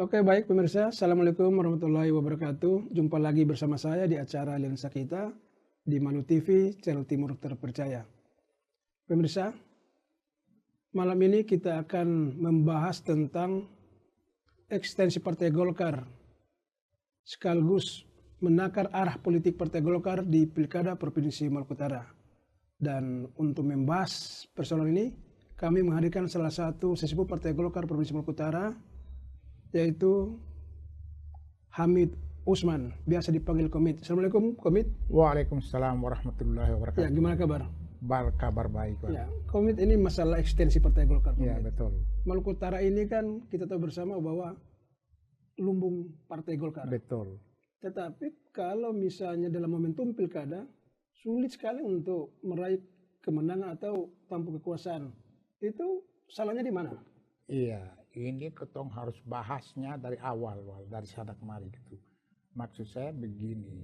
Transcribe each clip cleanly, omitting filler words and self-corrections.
Oke, baik pemirsa. Assalamualaikum warahmatullahi wabarakatuh. Jumpa lagi bersama saya di acara Lensa Kita di Manu TV, channel Timur Terpercaya. Pemirsa, malam ini kita akan membahas tentang ekstensi Partai Golkar sekaligus menakar arah politik Partai Golkar di Pilkada Provinsi Maluku Utara. Dan untuk membahas persoalan ini, kami menghadirkan salah satu sesepuh Partai Golkar Provinsi Maluku Utara, yaitu Hamid Usman, biasa dipanggil Komit. Assalamualaikum, Komit. Waalaikumsalam warahmatullahi wabarakatuh. Ya, gimana kabar? Kabar baik, Pak. Ya, Komit, ini masalah ekstensi Partai Golkar. Ya, betul. Maluku Utara ini kan kita tahu bersama bahwa lumbung Partai Golkar. Betul. Tetapi kalau misalnya dalam momentum pilkada, sulit sekali untuk meraih kemenangan atau tampuk kekuasaan. Itu salahnya di mana? Iya, ini ketong harus bahasnya dari awal, dari sana kemari gitu. Maksud saya begini,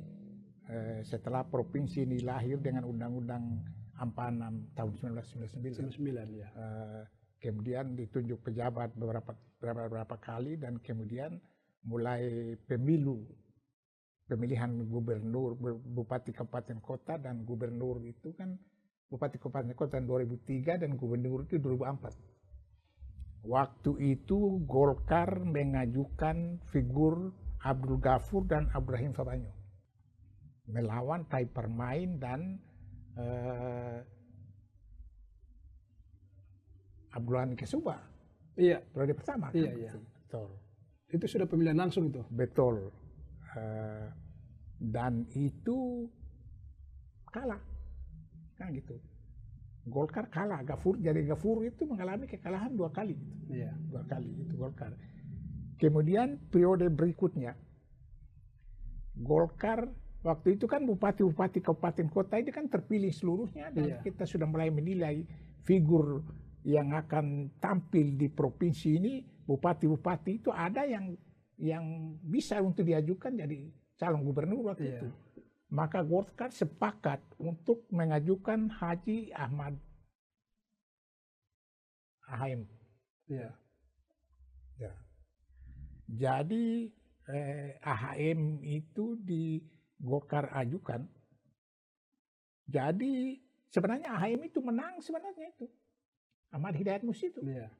setelah provinsi ini lahir dengan Undang-Undang 46 tahun 1999, ya. Kemudian ditunjuk pejabat beberapa kali dan kemudian mulai pemilihan gubernur, bupati kabupaten kota dan gubernur itu kan bupati kabupaten kota 2003 dan gubernur itu 2004. Waktu itu Golkar mengajukan figur Abdul Ghafur dan Abdurrahim Fabanyo melawan Tai Permain dan Abdullah Kesuba. Iya. Periode pertama. Iya, kan? iya. Betul. Itu sudah pemilihan langsung itu. Betul. Dan itu kalah, kan gitu. Golkar kalah, Ghafur itu mengalami kekalahan 2 kali. Gitu. Iya. 2 kali itu Golkar. Kemudian periode berikutnya, Golkar waktu itu kan bupati-bupati kabupaten kota itu kan terpilih seluruhnya dan kita sudah mulai menilai figur yang akan tampil di provinsi ini, bupati-bupati itu ada yang bisa untuk diajukan jadi calon gubernur waktu itu. Maka Golkar sepakat untuk mengajukan Haji Ahmad Ahaim. Ya. Ya. Jadi Ahaim itu di Golkar ajukan. Jadi sebenarnya Ahaim itu menang sebenarnya itu. Ahmad Hidayat Musi itu. Ya.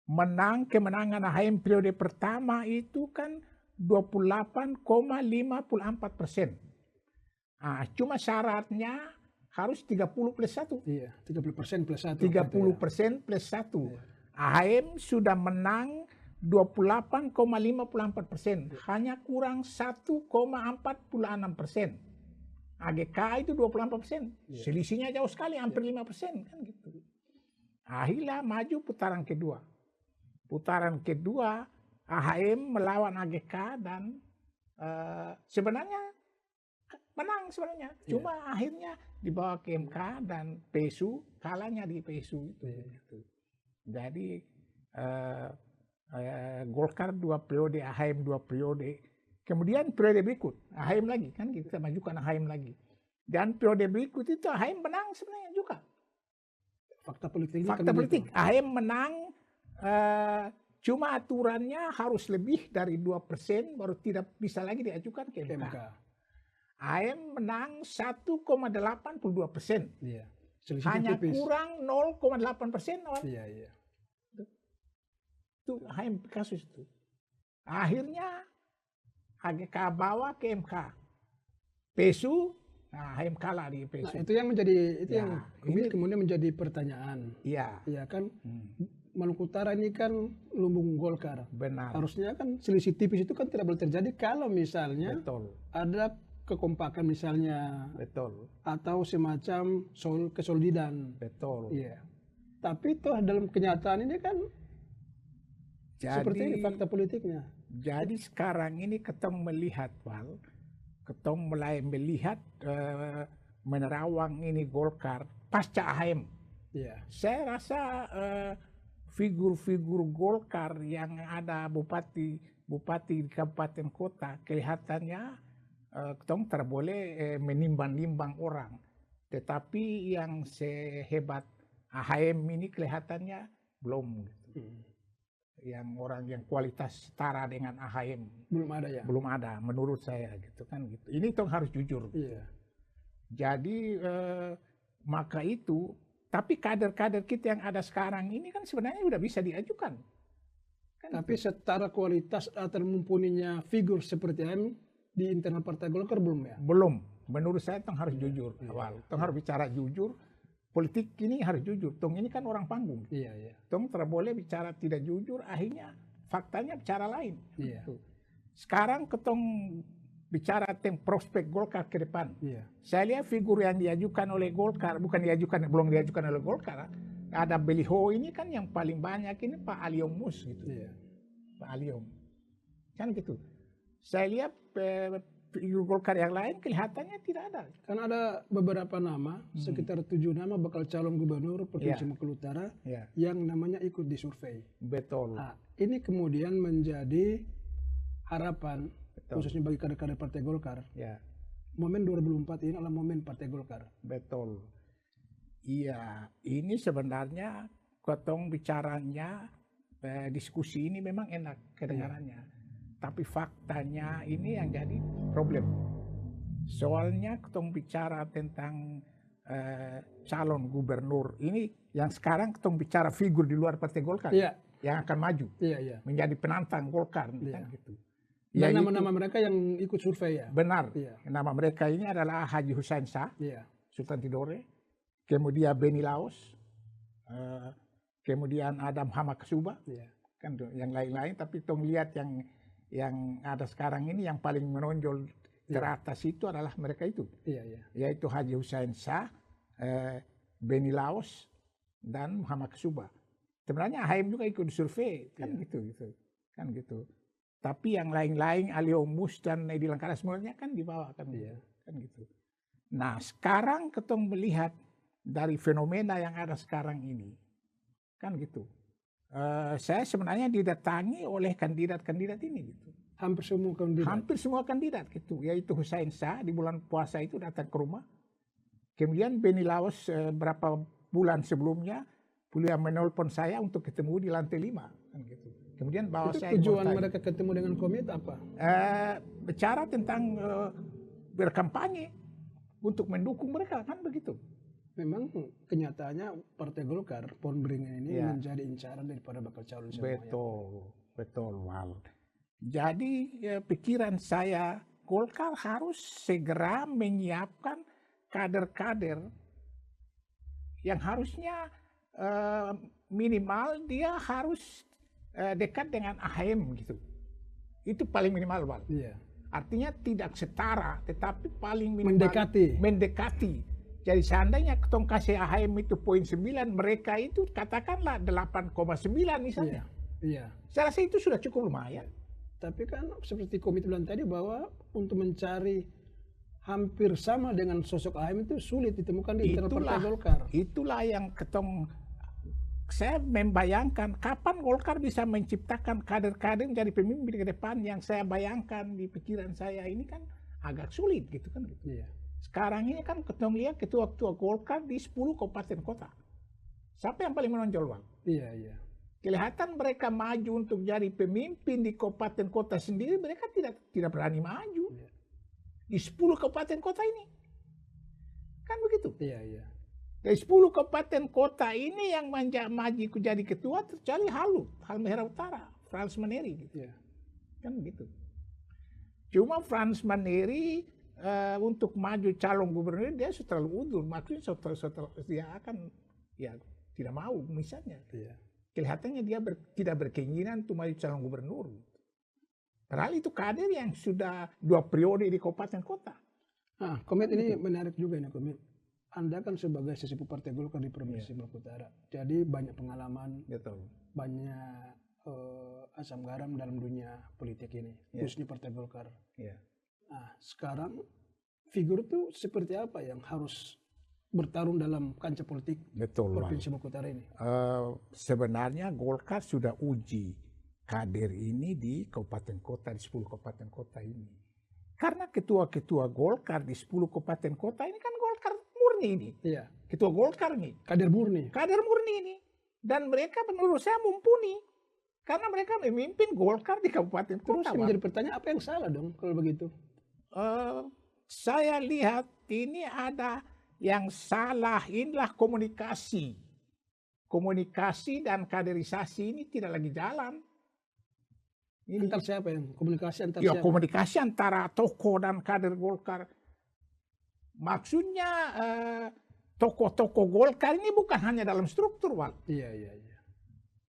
Kemenangan Ahaim periode pertama itu kan 28,54%. Cuma syaratnya harus 30+1. Iya, 30% plus 1. 30% plus 1. Ya. Ahaim sudah menang 28,54%. Hanya kurang 1,46%. AGK itu 24%. Ya. Selisihnya jauh sekali, hampir 5%. Kan gitu. Akhirnya maju putaran kedua. Putaran kedua, Ahaim melawan AGK dan sebenarnya menang sebenarnya. Cuma akhirnya dibawa ke MK dan PSU, kalahnya di PSU itu. Gitu. Jadi Golkar 2 periode, Ahaim 2 periode. Kemudian periode berikut, Ahaim lagi. Kan kita majukan Ahaim lagi. Dan periode berikut itu Ahaim menang sebenarnya juga. Fakta politik. Fakta politik. Ahaim menang, cuma aturannya harus lebih dari 2% baru tidak bisa lagi diajukan ke MK. Ahaim menang 1,82%. Iya. Hanya kurang 0,8%. Iya, iya. Itu Ahaim kasus itu. Akhirnya AGK bawa ke MK. PSU, Ahaim kalah di PSU. Nah, itu yang menjadi yang kemudian menjadi pertanyaan. Iya. Iya kan. Maluku Utara ini kan lumbung Golkar. Benar. Harusnya kan selisih tipis itu kan tidak boleh terjadi kalau misalnya ada kekompakan misalnya. Betul. Atau semacam kesolidan. Betul. Iya. Tapi toh dalam kenyataan ini kan seperti ini fakta politiknya. Jadi sekarang ini ketong melihat, ketong mulai melihat menerawang ini Golkar pasca Ahaim. Iya. Saya rasa figur-figur Golkar yang ada bupati di kabupaten kota kelihatannya ketong tidak boleh menimbang-nimbang orang. Tetapi yang sehebat Ahaim ini kelihatannya belum. Gitu. yang orang yang kualitas setara dengan AHM. Belum ada ya? Belum ada, menurut saya gitu kan gitu. Ini tuh harus jujur. Iya. Jadi maka itu, tapi kader-kader kita yang ada sekarang ini kan sebenarnya udah bisa diajukan. Kan Tapi setara kualitas atau mumpuninya figur seperti AHM di internal Partai Golkar belum ya? belum. Menurut saya tong harus jujur awal. Tong harus bicara jujur. Politik ini harus jujur. Tong ini kan orang panggung. Iya, iya. Tong tidak boleh bicara tidak jujur, akhirnya faktanya bicara lain. Iya. Gitu. Sekarang ketong bicara tentang prospek Golkar ke depan. Iya. Saya lihat figur yang diajukan oleh Golkar, belum diajukan oleh Golkar. Ada beliau ini kan yang paling banyak ini Pak Aliom Mus gitu. Iya. Pak Aliom. Kan gitu. Saya lihat figur Golkar yang lain kelihatannya tidak ada. Kan ada beberapa nama, sekitar 7 nama bakal calon gubernur Provinsi Iya. Maluku Utara Ya, yang namanya ikut disurvei. betul. Nah, ini kemudian menjadi harapan Betul. khususnya bagi kader-kader Partai Golkar. Ya, Momen 2004 ini adalah momen Partai Golkar. betul. Iya, ini sebenarnya ketong bicaranya diskusi ini memang enak kedengarannya. Tapi faktanya ini yang jadi problem. Soalnya ketong bicara tentang calon gubernur ini yang sekarang ketong bicara figur di luar Partai Golkar Iya, yang akan maju iya, iya. menjadi penantang Golkar Iya. kan gitu. Dan Yaitu- nama-nama mereka yang ikut survei ya. benar. Iya. Nama mereka ini adalah Haji Hussein Shah, Iya. Sultan Tidore, kemudian Beni Laos, kemudian ada Muhammad Kasuba, Iya. kan tuh, yang lain-lain. Tapi tong lihat yang ada sekarang ini yang paling menonjol teratas itu adalah mereka itu, Iya, iya. yaitu Haji Hussein Shah, Beni Laos, dan Muhammad Kasuba. Sebenarnya AHM juga ikut survei, kan Iya. gitu, kan gitu. Tapi yang lain-lain, Aliom Mus dan Edi Langkara semuanya kan dibawa kan, Iya. kan gitu. Nah sekarang ketong melihat dari fenomena yang ada sekarang ini, kan gitu. Saya sebenarnya didatangi oleh kandidat-kandidat ini gitu. Hampir semua kandidat. Hampir semua kandidat gitu, yaitu Hussein Shah di bulan puasa itu datang ke rumah. Kemudian Beni Laos berapa bulan sebelumnya beliau menelpon saya untuk ketemu di lantai 5 kan gitu. Kemudian bawa Itu saya tujuan ke mereka ketemu dengan komit apa? bicara tentang berkampanye untuk mendukung mereka kan begitu. Memang kenyataannya Partai Golkar, Pohon Beringin ini Iya. menjadi incaran daripada bakal calon semuanya. Betul, Wal. Jadi pikiran saya Golkar harus segera menyiapkan kader-kader yang harusnya minimal dia harus dekat dengan AHM gitu. Itu paling minimal, Wal. Iya. Artinya tidak setara, tetapi paling minimal Mendekati. Jadi seandainya ketong kasih AHM itu poin 9, mereka itu katakanlah 8,9 misalnya. Iya. Saya rasa itu sudah cukup lumayan. Tapi kan seperti komit bilang tadi bahwa untuk mencari hampir sama dengan sosok AHM itu sulit ditemukan di internal Partai Golkar. Itulah yang saya membayangkan kapan Golkar bisa menciptakan kader-kader menjadi pemimpin ke depan yang saya bayangkan di pikiran saya ini kan agak sulit gitu kan. Iya. Sekarang ini kan ketemu lihat ketua-ketua Golkar di 10 kabupaten kota. Siapa yang paling menonjol, Bang? Iya, iya. Kelihatan mereka maju untuk jadi pemimpin di kabupaten kota sendiri, mereka tidak berani maju. Iya. Di 10 kabupaten kota ini. Kan begitu. Iya, iya. Dari 10 kabupaten kota ini yang maju jadi ketua terkecuali Halmahera Utara, Frans Maneri gitu. Iya. Kan begitu. Cuma Frans Maneri untuk maju calon gubernur dia sudah terlalu undur, maksudnya setelah dia akan ya tidak mau misalnya. Iya. Kelihatannya dia tidak berkeinginan untuk maju calon gubernur. Padahal itu kader yang sudah 2 periode di kabupaten kota. Nah, komit ini menarik juga ini komit. Anda kan sebagai sesepuh Partai Golkar di Provinsi Maluku Utara, jadi banyak pengalaman, Betul. banyak asam garam dalam dunia politik ini, Iya. khususnya Partai Golkar. Ya. Nah, sekarang figur itu seperti apa yang harus bertarung dalam kancah politik Betul. Provinsi Maluku Utara ini? Sebenarnya Golkar sudah uji kader ini di kabupaten kota, di 10 kabupaten kota ini. Karena ketua-ketua Golkar di 10 kabupaten kota ini kan Golkar murni ini. Iya, Ketua Golkar nih. kader murni. Kader murni ini. Dan mereka menurut saya mumpuni. Karena mereka memimpin Golkar di kabupaten Terus kota. yang menjadi pertanyaan, apa yang salah dong kalau begitu? Saya lihat ini ada yang salah, inilah komunikasi. Komunikasi dan kaderisasi ini tidak lagi jalan. Ini Antar siapa yang komunikasi antar ya siapa? komunikasi antara tokoh dan kader Golkar. Maksudnya tokoh-tokoh Golkar ini bukan hanya dalam struktur, Wal. Iya.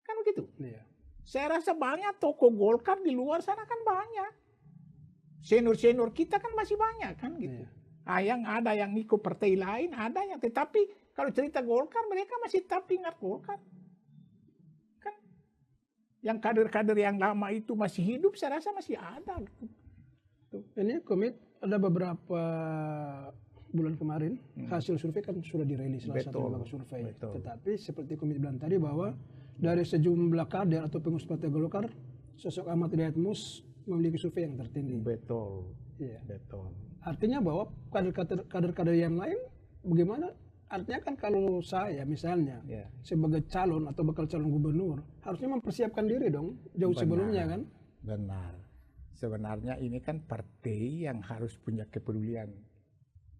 Kan begitu. Iya. Saya rasa banyak tokoh Golkar di luar sana kan banyak. Senior-senior kita kan masih banyak kan gitu. Iya. Yang ada yang ikut partai lain, ada yang tetapi kalau cerita Golkar mereka masih tetap ingat Golkar. Kan yang kader-kader yang lama itu masih hidup, saya rasa masih ada gitu. Ini komit ada beberapa bulan kemarin hasil survei kan sudah dirilis salah satu lembaga survei. Betul. Tetapi seperti komit bilang tadi bahwa dari sejumlah kader atau pengurus partai Golkar, sosok Ahmad Hidayat Mus memiliki survei yang tertinggi. Betul. Iya. Betul. Artinya bahwa kader-kader yang lain bagaimana? Artinya kan kalau saya misalnya sebagai calon atau bakal calon gubernur harusnya mempersiapkan diri dong jauh sebelumnya kan? Benar. Sebenarnya ini kan partai yang harus punya kepedulian.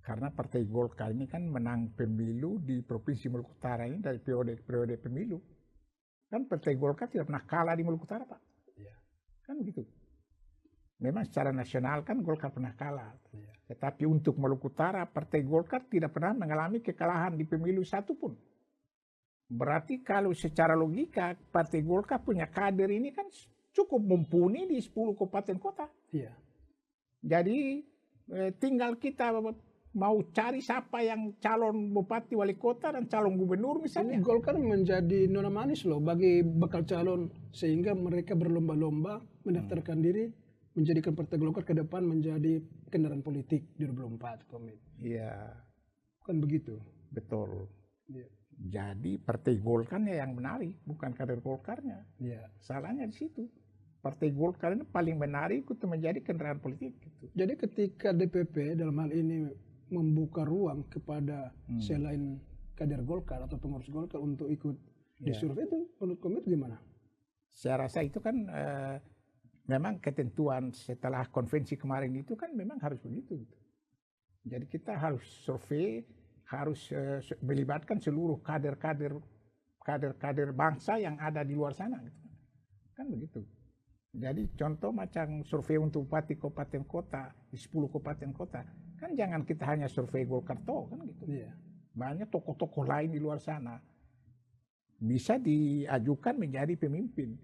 Karena partai Golkar ini kan menang pemilu di Provinsi Maluku Utara ini dari periode pemilu. Kan partai Golkar tidak pernah kalah di Maluku Utara, Pak. Iya. Kan begitu. Memang secara nasional kan Golkar pernah kalah. Iya. Tetapi untuk Maluku Utara, partai Golkar tidak pernah mengalami kekalahan di pemilu satupun. Berarti kalau secara logika, partai Golkar punya kader ini kan cukup mumpuni di 10 kabupaten kota. Iya. Jadi tinggal kita mau cari siapa yang calon bupati wali kota dan calon gubernur misalnya. Ini Golkar menjadi nona manis loh bagi bakal calon sehingga mereka berlomba-lomba mendaftarkan diri menjadikan partai Golkar ke depan menjadi kendaraan politik di 2024 komit. Iya. Kan begitu. Betul. Iya. Jadi partai Golkarnya yang menarik, bukan kader Golkarnya. Iya. Salahnya di situ. Partai Golkar ini paling menarik untuk menjadi kendaraan politik. Gitu. Jadi ketika DPP dalam hal ini membuka ruang kepada selain kader Golkar atau pengurus Golkar untuk ikut di survei itu menurut komit gimana? Saya rasa itu kan memang ketentuan setelah konvensi kemarin itu kan memang harus begitu. Gitu. Jadi kita harus survei, harus melibatkan seluruh kader-kader bangsa yang ada di luar sana. Gitu. Kan begitu. Jadi contoh macam survei untuk bupati kabupaten kota di 10 kabupaten kota, kan jangan kita hanya survei Golkar toh kan gitu. Iya. Banyak tokoh-tokoh lain di luar sana bisa diajukan menjadi pemimpin.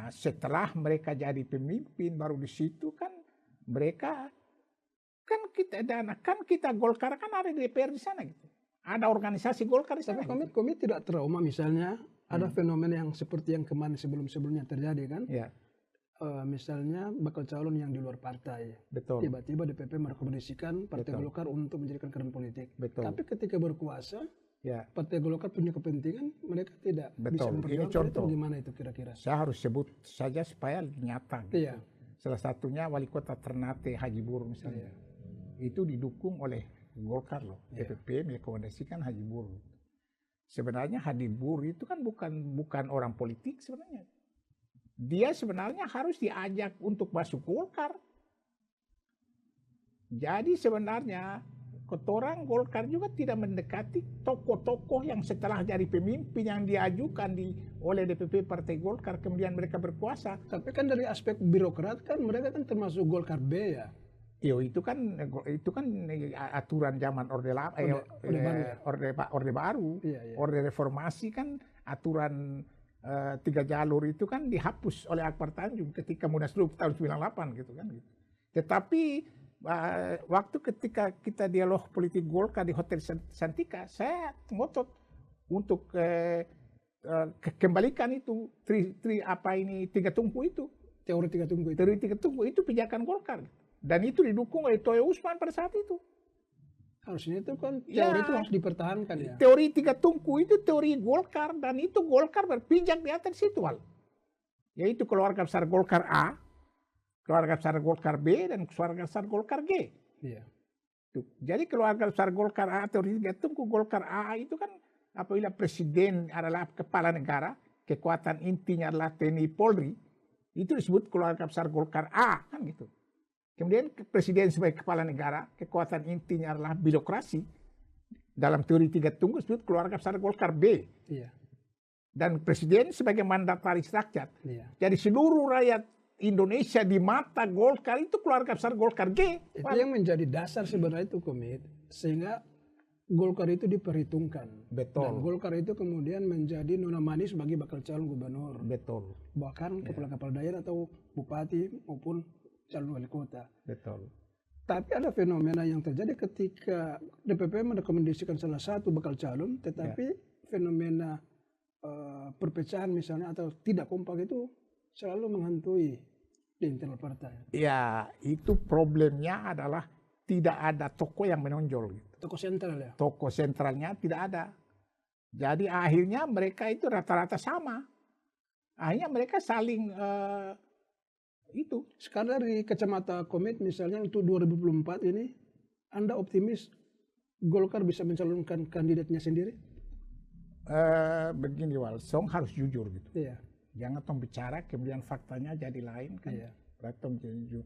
Setelah mereka jadi pemimpin, baru di situ kan mereka kan kita Golkar kan ada DPR di sana gitu. Ada organisasi Golkar di sana. Tapi komit tidak trauma misalnya ada fenomena yang seperti yang kemarin sebelumnya terjadi kan? Iya. Misalnya bakal calon yang di luar partai. Betul. Tiba-tiba DPP merekomendasikan partai Golkar untuk menjadikan kendaraan politik. Betul. Tapi ketika berkuasa, partai Golkar punya kepentingan, mereka tidak bisa memperjuangkan. Ini contoh. Itu gimana itu kira-kira? Saya harus sebut saja supaya nyata. Gitu. Iya. Salah satunya wali kota Ternate Haji Bur misalnya. Itu didukung oleh Golkar loh. DPP merekomendasikan Haji Bur. Sebenarnya Haji Bur itu kan bukan orang politik sebenarnya. Dia sebenarnya harus diajak untuk masuk Golkar. Jadi sebenarnya ketorang Golkar juga tidak mendekati tokoh-tokoh yang setelah jadi pemimpin yang diajukan oleh DPP Partai Golkar kemudian mereka berkuasa. Tapi kan dari aspek birokrat kan mereka kan termasuk Golkar B ya. Itu kan aturan zaman Orde Baru. Iya. Orde Reformasi kan aturan 3 jalur itu kan dihapus oleh Akbar Tanjung ketika Munaslup tahun 98 gitu kan. Tetapi waktu ketika kita dialog politik Golkar di Hotel Santika, saya ngotot untuk kembalikan itu tiga tungku itu. Teori tiga tungku itu pijakan Golkar. Dan itu didukung oleh Toyo Usman pada saat itu. Harusnya itu kan teori itu harus dipertahankan ya. Teori tiga tungku itu teori Golkar dan itu Golkar berpijak di atas situ, Wal. Yaitu keluarga besar Golkar A, keluarga besar Golkar B, dan keluarga besar Golkar G. Iya. Jadi keluarga besar Golkar A, teori tiga tungku Golkar A itu kan apabila presiden adalah kepala negara, kekuatan intinya adalah TNI Polri, itu disebut keluarga besar Golkar A, kan gitu. Kemudian presiden sebagai kepala negara, kekuatan intinya adalah birokrasi. Dalam teori tiga tunggu disebut keluarga besar Golkar B. Iya. Dan presiden sebagai mandataris rakyat. Iya. Jadi seluruh rakyat Indonesia di mata Golkar itu keluarga besar Golkar G. Itu yang menjadi dasar sebenarnya itu komit, sehingga Golkar itu diperhitungkan. Betul. Dan Golkar itu kemudian menjadi nona manis bagi bakal calon gubernur. Betul. Bahkan kepala-kepala daerah atau bupati maupun calon wali kota. Betul. Tapi ada fenomena yang terjadi ketika DPP merekomendasikan salah satu bakal calon, tetapi fenomena perpecahan misalnya atau tidak kompak itu selalu menghantui di internal partai. Ya, itu problemnya adalah tidak ada tokoh yang menonjol. Gitu. Tokoh sentral ya? Tokoh sentralnya tidak ada. Jadi akhirnya mereka itu rata-rata sama. Akhirnya mereka saling itu. Sekarang dari kacamata komit misalnya untuk 2024 ini, Anda optimis Golkar bisa mencalonkan kandidatnya sendiri? Begini Wal, Song harus jujur gitu. Iya. Jangan tong bicara kemudian faktanya jadi lain kan. Iya. Tong jadi jujur.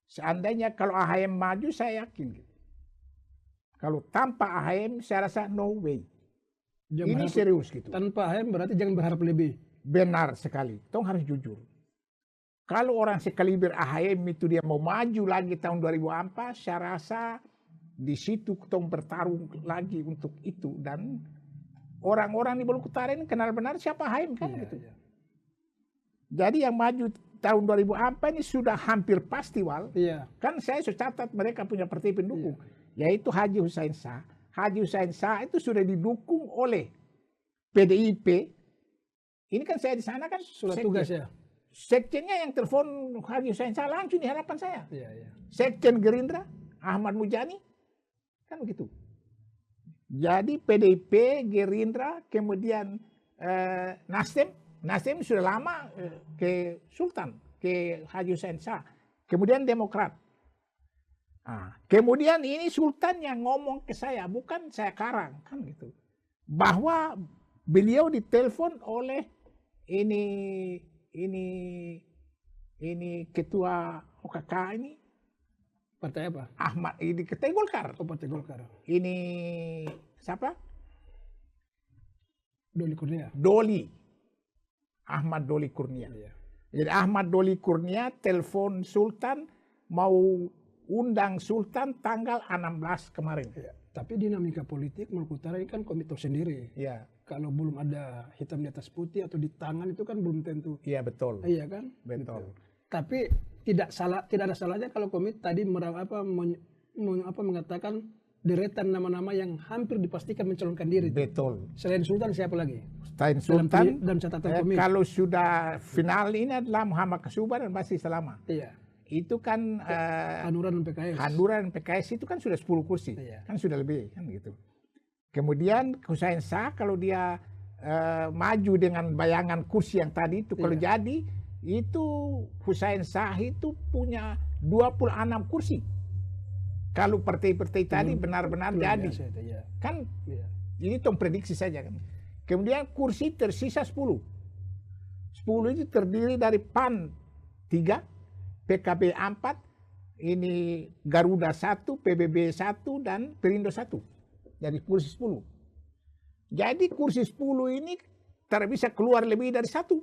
Seandainya kalau AHM maju saya yakin gitu. Kalau tanpa AHM saya rasa no way. Ini serius gitu. Tanpa AHM berarti jangan berharap lebih. Benar sekali. Tong harus jujur. Kalau orang sekaliber AHM itu dia mau maju lagi tahun 2004, saya rasa di situ tong bertarung lagi untuk itu. Dan orang-orang di Maluku Utara ini kenal benar siapa AHM kan Iya, gitu. iya. Jadi yang maju tahun 2004 ini sudah hampir pasti Wal. Iya. Kan saya sudah catat mereka punya partai pendukung. Iya. Yaitu Haji Hussein Shah. Haji Hussein Shah itu sudah didukung oleh PDIP. Ini kan saya di sana kan Sudah tugas ya? Sekjennya yang telepon Haji Hussein Shah langsung di hadapan saya. Iya, iya. Sekjen Gerindra, Ahmad Mujani. Kan begitu. Jadi PDIP, Gerindra, kemudian Nasdem. Nasdem sudah lama ke Sultan, ke Haji Hussein Shah. Kemudian Demokrat. Nah, kemudian ini Sultan yang ngomong ke saya, bukan saya karang, kan gitu. Bahwa beliau ditelepon oleh ini ketua OKK ini. Partai apa? Ahmad, ini ketua Golkar. Oh, Partai Golkar. Ini siapa? Doli Kurnia. Ahmad Doli Kurnia. Iya. Jadi Ahmad Doli Kurnia telepon Sultan mau undang Sultan tanggal 16 kemarin. Iya. Tapi dinamika politik Maluku Utara ini kan komito sendiri. Iya. Kalau belum ada hitam di atas putih atau di tangan itu kan belum tentu. Iya betul. Iya kan? Betul. Gitu. Tapi tidak ada salahnya kalau komit tadi mengatakan deretan nama-nama yang hampir dipastikan mencalonkan diri. Betul. Selain Sultan siapa lagi? Selain Sultan, dalam catatan komit. kalau sudah final ini adalah Muhammad Kasuba dan Basri Salama. Iya. Itu kan Hanura dan PKS. Hanura dan PKS itu kan sudah 10 kursi. Iya. Kan sudah lebih kan gitu. Kemudian Hussein Shah kalau dia maju dengan bayangan kursi yang tadi itu kalau jadi itu Hussein Shah itu punya 26 kursi. Kalau partai-partai tadi benar-benar jadi. Iya. Kan Iya. ini tong prediksi saja kan. Kemudian kursi tersisa 10. 10 itu terdiri dari PAN 3, PKB 4, ini Garuda 1, PBB 1, dan Perindo 1. Jadi kursi 10. Jadi kursi 10 ini tidak bisa keluar lebih dari 1.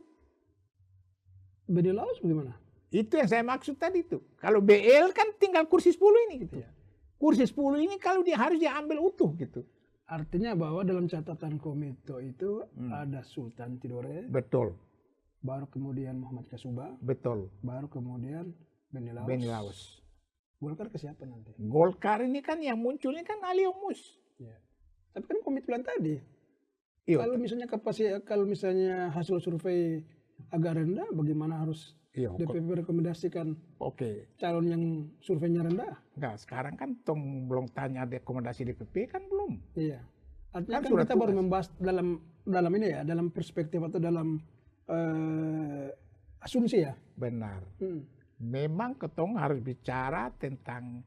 Benilaus bagaimana? Itu yang saya maksud tadi itu. Kalau BL kan tinggal kursi 10 ini gitu. Iya. Kursi 10 ini kalau dia harus diambil utuh gitu. Artinya bahwa dalam catatan komito itu ada Sultan Tidore, Betul. baru kemudian Muhammad Kasuba, Betul. baru kemudian Benilaus. Benilaus. Golkar ke siapa nanti? Golkar ini kan yang munculnya kan Ali Omus. Ya. Tapi kan komit bilang tadi, Iya. kalau misalnya hasil survei agak rendah, bagaimana harus Iya. DPP rekomendasikan Oke. calon yang surveinya rendah? Enggak, sekarang kan tong belum tanya rekomendasi DPP kan belum. Iya. Artinya Kan kan sudah kita baru tugas. membahas dalam ini ya, dalam perspektif atau dalam asumsi ya. Benar. Hmm. Memang ketong harus bicara tentang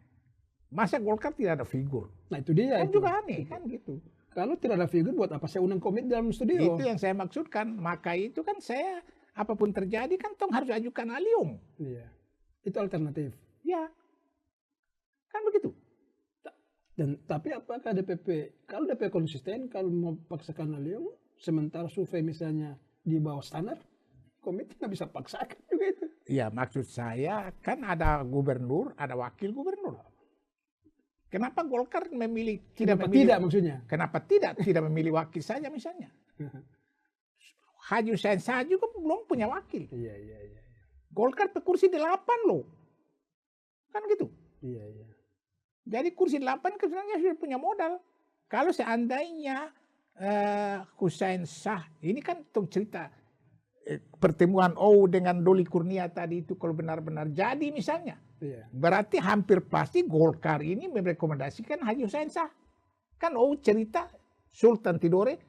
masa Golkar tidak ada figur. Nah itu dia. Kan itu. juga aneh kan gitu. Kalau tidak ada figur, buat apa saya undang komit dalam studio? Itu yang saya maksudkan. Maka itu kan saya, apapun terjadi kan tong harus ajukan alium. Iya. Itu alternatif. Ya, kan begitu. Dan tapi apakah DPP, kalau DPP konsisten, kalau mau paksakan alium, sementara survei misalnya di bawah standar, komit nggak bisa paksakan juga itu. Ya, maksud saya kan ada gubernur, ada wakil gubernur. Kenapa Golkar memilih Kenapa tidak maksudnya? Kenapa tidak memilih wakil saja misalnya? Haji Hussein Saju kan belum punya wakil. Iya. Golkar kursi 8 loh. Kan gitu. Iya. Jadi kursi 8 sebenarnya sudah punya modal. Kalau seandainya Hussein Shah, ini kan tuh cerita pertemuan dengan Doli Kurnia tadi itu kalau benar-benar jadi misalnya. Iya. Berarti hampir pasti Golkar ini merekomendasikan Haji Hussein Shah. Kan cerita Sultan Tidore,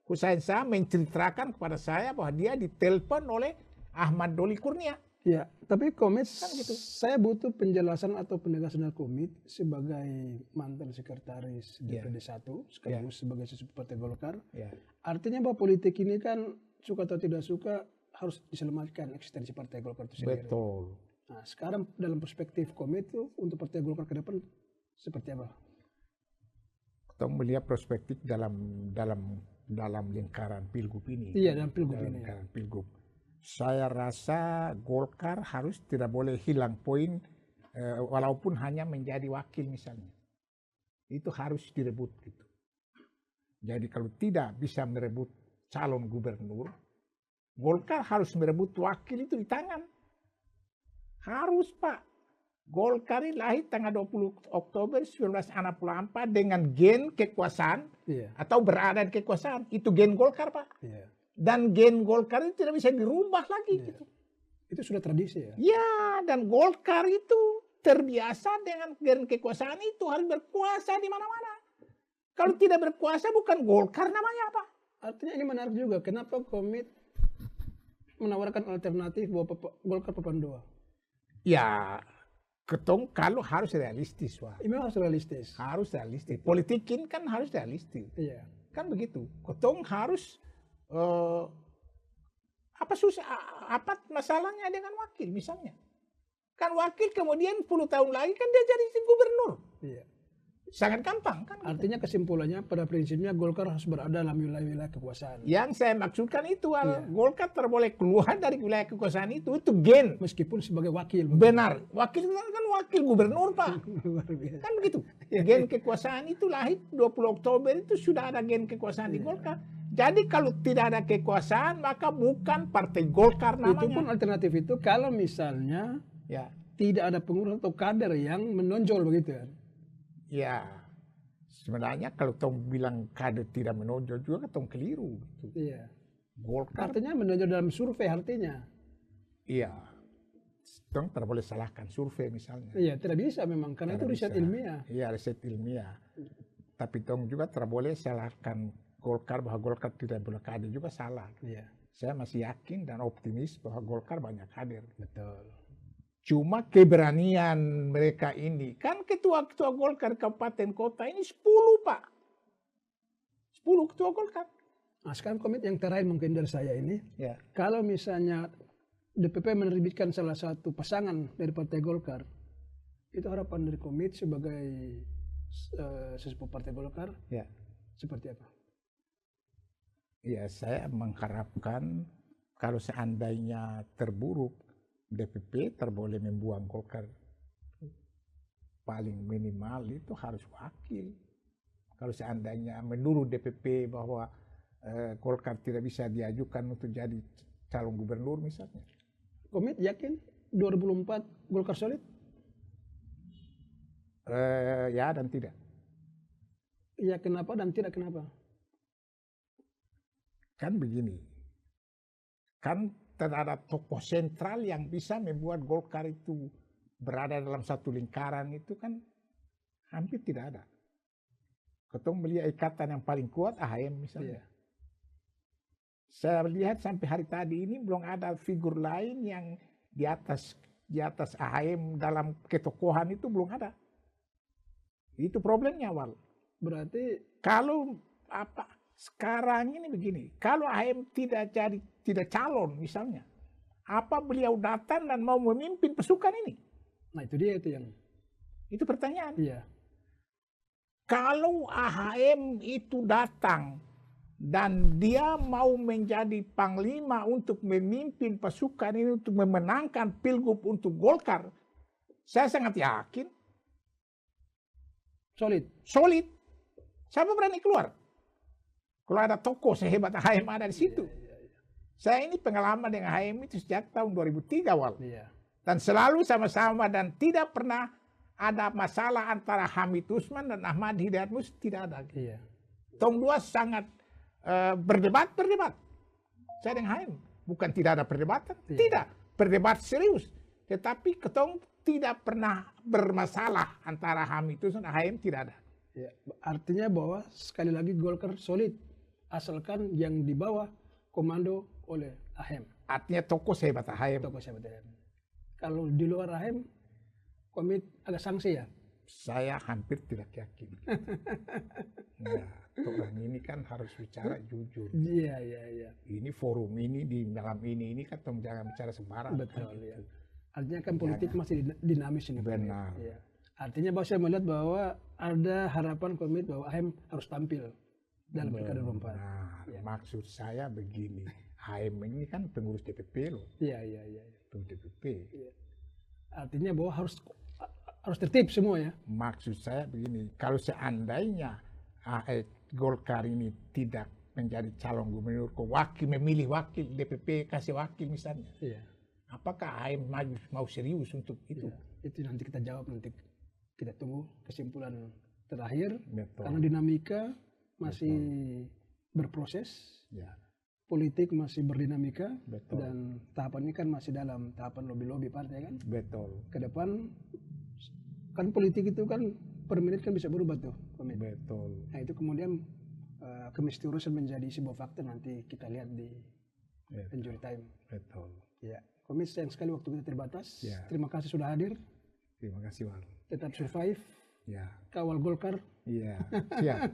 Hussein Shah menceritakan kepada saya bahwa dia ditelepon oleh Ahmad Doli Kurnia. Ya, tapi komit, Kan gitu. saya butuh penjelasan atau penegasan dari komit sebagai mantan sekretaris DPD 1, sekaligus sebagai sesepuh Partai Golkar. Ya. Artinya bahwa politik ini kan suka atau tidak suka harus diselamatkan eksistensi Partai Golkar itu sendiri. Betul. Nah, sekarang dalam perspektif komit itu untuk Partai Golkar ke depan seperti apa? Kita melihat perspektif dalam lingkaran pilgub ini. Iya, dalam pilgub Dalam ini. lingkaran pilgub. Saya rasa Golkar harus tidak boleh hilang poin walaupun hanya menjadi wakil misalnya. Itu harus direbut gitu. Jadi kalau tidak bisa merebut calon gubernur, Golkar harus merebut wakil itu di tangan. Harus Pak. Golkar ini lahir tanggal 20 Oktober 1964 dengan gen kekuasaan Iya. atau berada di kekuasaan. Itu gen Golkar Pak. Iya. Dan gen Golkar itu tidak bisa dirubah lagi. Iya. Gitu. Itu sudah tradisi ya? Ya, dan Golkar itu terbiasa dengan gen kekuasaan itu harus berkuasa di mana-mana. Kalau tidak berkuasa bukan Golkar namanya apa? Artinya ini menarik juga. Kenapa komit menawarkan alternatif bahwa Golkar papan 2? Ya, ketong kalau harus realistis, Wah. Ini harus realistis. Harus realistis. Politikin kan harus realistis. Iya. Kan begitu. Ketong harus apa masalahnya dengan wakil misalnya? Kan wakil kemudian 10 tahun lagi kan dia jadi gubernur. Iya. Sangat gampang kan. Artinya kesimpulannya pada prinsipnya Golkar harus berada dalam wilayah-wilayah kekuasaan. Yang saya maksudkan itu Iya. Golkar terboleh keluar dari wilayah kekuasaan itu gen. Meskipun sebagai wakil. Benar. Wakil kan wakil gubernur Pak. Luar biasa. Kan begitu. Gen kekuasaan itu lahir 20 Oktober itu sudah ada gen kekuasaan di Golkar. Jadi kalau tidak ada kekuasaan maka bukan Partai Golkar namanya. Itu pun alternatif itu kalau misalnya Ya. tidak ada pengurus atau kader yang menonjol begitu kan. Ya, sebenarnya kalau tong bilang kader tidak menonjol juga tong keliru. Gitu. Iya. Golkar, Artinya menonjol dalam survei artinya. iya, tong tidak boleh salahkan survei misalnya. Iya, tidak bisa memang karena Tidak itu riset bisa. ilmiah. Iya, riset ilmiah. Tapi tong juga tidak boleh salahkan Golkar bahwa Golkar tidak boleh kader juga salah. Iya. Saya masih yakin dan optimis bahwa Golkar banyak kader. Betul. Cuma keberanian mereka ini, kan ketua-ketua Golkar kabupaten kota ini 10 Pak. 10 ketua Golkar. Nah, sekarang komit yang terakhir mungkin dari saya ini. Ya. Kalau misalnya DPP menerbitkan salah satu pasangan dari Partai Golkar, itu harapan dari komit sebagai sesepuh Partai Golkar Ya. seperti apa? Ya, saya mengharapkan kalau seandainya terburuk, DPP terboleh membuang Golkar. Paling minimal itu harus wakil. Kalau seandainya menurut DPP bahwa Golkar tidak bisa diajukan untuk jadi calon gubernur misalnya. Komit yakin 2004 Golkar solid? Ya dan tidak. Iya kenapa dan tidak kenapa? Kan begini, kan tidak ada tokoh sentral yang bisa membuat Golkar itu berada dalam satu lingkaran itu kan hampir tidak ada. Ketong melihat ikatan yang paling kuat AHM misalnya. Iya. Saya lihat sampai hari tadi ini belum ada figur lain yang di atas AHM dalam ketokohan itu belum ada. Itu problemnya awal. Berarti Kalau apa sekarang ini begini, kalau AHM tidak calon misalnya, apa beliau datang dan mau memimpin pasukan ini? Nah itu dia itu yang. Itu pertanyaan. Iya. Kalau AHM itu datang dan dia mau menjadi panglima untuk memimpin pasukan ini untuk memenangkan pilgub untuk Golkar, saya sangat yakin solid. Siapa berani keluar? Kalau ada tokoh sehebat AHM ada di situ. Saya ini pengalaman dengan AHM itu sejak tahun 2003 awal. Dan selalu sama-sama dan tidak pernah ada masalah antara Hamid Usman dan Ahmad Hidayat Mus, tidak ada. Tong dua sangat berdebat. Saya dengan AHM bukan tidak ada perdebatan, tidak. Berdebat serius. Tetapi ketong tidak pernah bermasalah antara Hamid Usman dan AHM, tidak ada. Artinya bahwa sekali lagi Golkar solid. Asalkan yang di bawah komando oleh AHM. Artinya tokoh sehebat AHM. Kalau di luar AHM, komit agak sanksi ya? Saya hampir tidak yakin. Orang ini kan harus bicara jujur. Iya. Ini forum ini, di dalam ini kan jangan bicara sembarang. Betul, ya. Artinya kan politik masih dinamis ini. Benar. Ya. Artinya bahwa saya melihat bahwa ada harapan komit bahwa AHM harus tampil dalam Pilkada 2024. Maksud saya begini, AHM ini kan pengurus DPP loh. Iya. Pengurus DPP. Iya. Artinya bahwa harus tertib semua ya. Maksud saya begini, kalau seandainya Golkar ini tidak menjadi calon gubernur, memilih wakil DPP kasih wakil misalnya. Iya. Apakah AHM mau serius untuk itu? Itu nanti kita jawab, nanti kita tunggu kesimpulan terakhir. Betul. Karena dinamika masih berproses, politik masih berdinamika, dan tahapan ini kan masih dalam tahapan lobby partai kan. Betul. Ke depan kan politik itu kan per menit kan bisa berubah tuh. Betul. Nah itu kemudian kemisteriusan menjadi sebuah fakta, nanti kita lihat di injury time. Betul. Ya, Komit sayang sekali waktu kita terbatas. Terima kasih sudah hadir. Terima kasih Wal. Tetap survive. Ya. Kawal Golkar. Iya. Siap.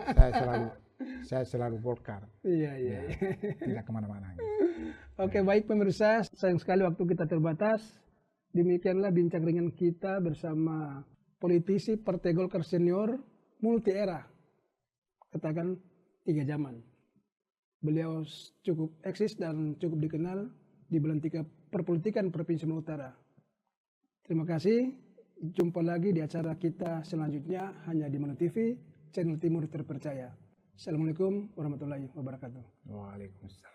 Saya selalu Golkar. Iya. Tidak kemana-mana. Oke, baik pemirsa, sayang sekali waktu kita terbatas. Demikianlah bincang ringan kita bersama politisi Partai Golkar senior multi era. Katakan 3 zaman. Beliau cukup eksis dan cukup dikenal di belantika perpolitikan Provinsi Maluku Utara. Terima kasih. Jumpa lagi di acara kita selanjutnya hanya di Manu TV, channel Timur terpercaya. Assalamualaikum warahmatullahi wabarakatuh. Waalaikumsalam.